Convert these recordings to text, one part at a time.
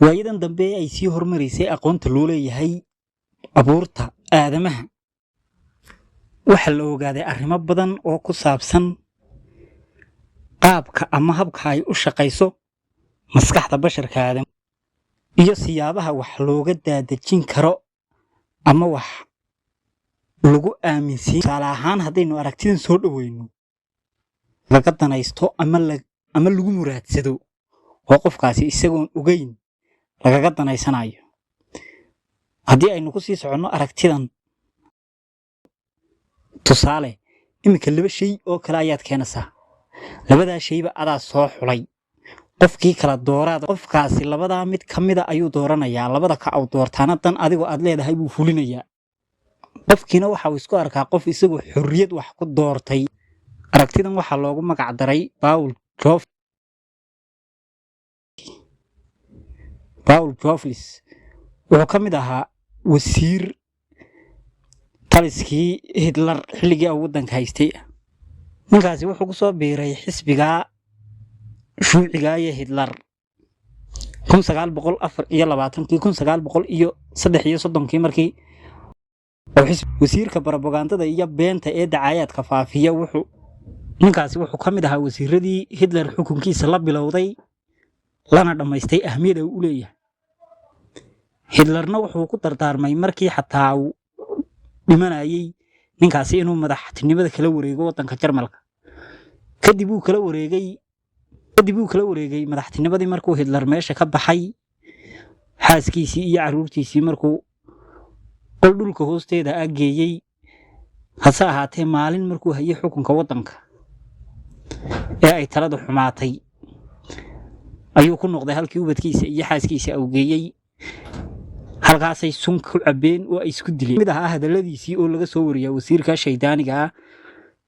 waayadan dambe ay sii hormarisay aqoonta loo leeyahay abuurta aadamaha waxa la ogaaday arrimo badan oo ku saabsan qaabka ama habka ay u shaqayso maskaxda basharka aadam iyo siyaabaha wax looga daadajin karo ama wax lagu aaminsiin tusaale ahaan haddaynu aragtidan soo dhaweyno laga danaysto ama lagu muraadsado oo qofkaasi isagoon ogeyn lagaga danaysanayo haddii aynu ku sii soconno aragtidan tusaale iminka laba shay oo kale ayaad keenaysaa labadaa shayba adaa soo xulay qofkii kala dooraad qofkaasi labadaa mid ka mida ayuu dooranayaa labada ka aw doortaana dan adigoo aad leedahay buu fulinayaa qofkiina waxa uu isku arkaa qof isagoo xorriyad wax ku doortay aragtidan waxaa loogu magac daray Paul Jofflis wuxuu ka mid ahaa wasiir taliskii Hitler xilligii uu waddanka haystay ninkaasi wuxuu ku soo biiray xisbiga shuuciga ee Hitler 1923 markii wasiirka barabagandada iyo beenta ee dacaayadka faafiya ninkaasi wuxuu ka mid ahaa wasiiradii Hitler xukunkiisa la bilowday lana dhamaystay ahmiyada uu leeyahay Hitlerna wuxuu ku dardaarmay markii xataa uu dhimanayay ninkaasi inuu madaxtinimada kala wareego waddanka Jarmalka kadib uu kala wareegay madaxtinimadii markuu Hitler meesha ka baxay xaaskiisii iyo caruurtiisii markuu qol dhulka hoosteeda ageeyay hase ahaatee maalin markuu hayay xukunka waddanka ee ay talada xumaatay ayuu ku noqday halkii ubadkiisa iyo xaaskiisa uu geeyay halkaasay sun ku cabeen oo ay isku dileen mid ah hadaladiisii oo laga soo wariyay wasiirka shaydaaniga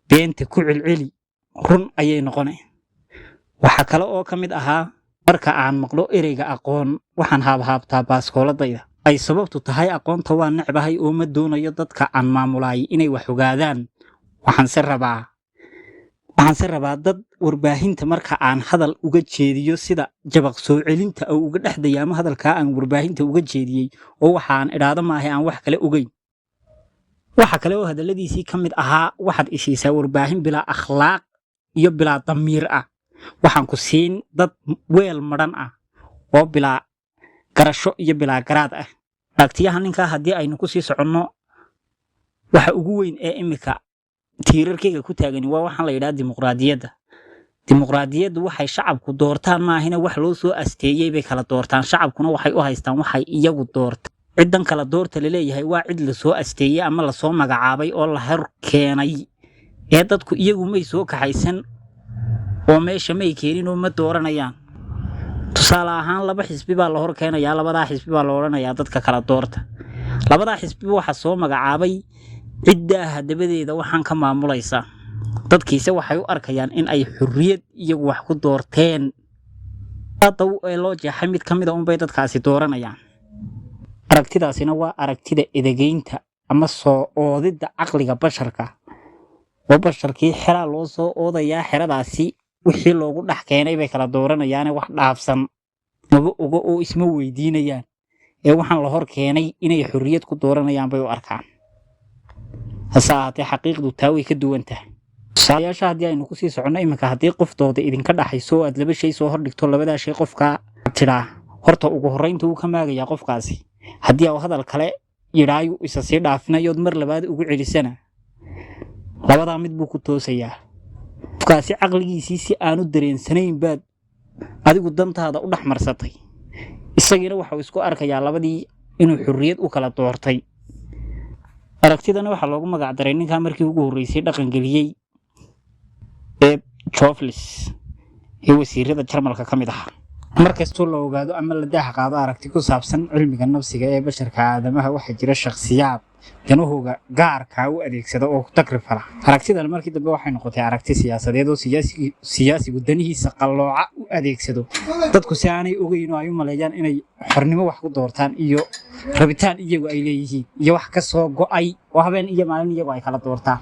beenta ku celceli run ayay noqonay waxa kale oo ka mid ahaa marka aan maqlo ereyga aqoon waxaan haabhaabtaa baaskooladayda ay sababtu tahay aqoonta waa necbahay oo ma doonayo dadka aan maamulay inay wax ogaadaan waxaan se rabaa dad warbaahinta marka aan hadal uga jeediyo sida jabaq soo celinta oo uga dhaxday ama hadalka aan warbaahinta uga jeediyay oo waxaan iraado maahay aan wax kale ogeyn waxa kale oo hadaladiisii ka mid ahaa waxaad ishiisa warbaahin bilaa akhlaaq iyo bilaa damiir ah waxaan ku siin dad weel maran ah oo bilaa garasho iyo bilaa garaad ah aragtiyaha ninka haddii aynu ku sii soconno waxa ugu weyn ee imika tiirarkayga ku taagan waa waxaan la yiraahdaa dimuqraadiyaddu waxay shacabku doortaan maahina wax loo soo asteeyay bay kala doortaan shacabkuna waxay u haystaan waxay iyagu doortaan ciidan kala doorta leeyahay waa cid la soo asteeyay ama la soo magacaabay oo la hor keenay ee dadku iyagu may soo kaxaysan oo meesha may keenin oo ma dooranayaan tusaale ahaan laba xisbi baa la hor keenayaa labadaa xisbi baa la oranayaa dadka kala doorta labadaa xisbi waxa soo magacaabay cidda hadabadeeda waxaan ka maamulaysa dadkiisa waxay u arkayaan in ay xurriyad iyagu wax ku doorteen taw ee loo jeexay mid kamid ah bay dadkaasi dooranayaan aragtidaasina waa aragtida edegeynta ama soo oodida aqliga basharka oo basharkii xira loo soo oodayaa xiradaasi wixii loogu dhax keenay bay kala dooranayaan wax dhaafsan maba oga oo isma weydiinayaan ee waxaan la hor keenay inay xurriyad ku dooranayaan bay u arkaan hasaatee xaqiiqdu taa way ka duwan tahay saayasha haddii aynu ku sii soconno iminka haddii qoftooda idinka dhaxayso aad laba shay soo hordhigto labadaa shay qofka tiraa horta ugu horreynta uu ka maagayaa qofkaasi haddii uu hadal kale yiraayo isa sii dhaafinayood mar labaad ugu celisana labadaa mid buu ku toosayaa qofkaasi caqligiisii si aanu dareensanayn baad adigu dantaada u dhaxmarsatay isagiina waxa uu isku arkayaa labadii inuu xurriyad u kala doortay aragtidana waxa loogu magac daray ninka markii ugu horeysay dhaqan galiyay ee Jofflis ee wasiirada Jarmalka ka mid ah markastoo la ogaado ama la daax qaado aragti ku saabsan cilmiga nafsiga ee basharka aadamaha waxa jira shakhsiyaad danahooga gaarka u adeegsada oo takrif fala aragtidan markii dambe waxay noqotay aragti siyaasadeed oo siyaasigu danihiisa qalooca u adeegsado dadku si aanay ogeyn oo ay u maleeyaan inay xornimo wax ku doortaan iyo rabitaan iyagu ay leeyihiin iyo wax ka soo go'ay oo habeen iyo maalin iyagu ay kala doortaan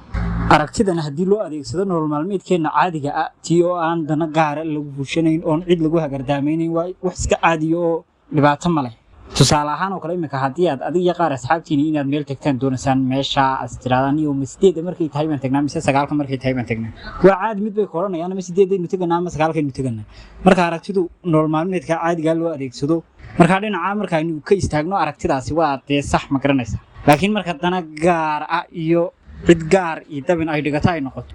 aragtidan haddii loo adeegsado nolol maalmeedkeena caadiga ah tii oo aan dana gaar lagu bulshanayn oo cid lagu hagardaameynayn wax iska caadi oo dhibaato ma leh tusaale ahaan oo kale imika haddii aad adiga qaar asxaabtiina inaad meel tagtaan doonaysaan meesha astiraadaan iyo masjideeda markay tahay baan tagnaa mise sagaalka markay tahay baan tagnaa waa caadi mid bay koranayaan ama sideedaynu tagnaa ama sagaalkaynu tagnaa marka aragtidu nolol maalmeedka caadiga loo adeegsado marka dhinaca marka aynu ka istaagno aragtidaasi waa dee sax ma garanaysaa laakiin marka dana gaar ah iyo cid gaar iyo dabin ay dhigato ay noqoto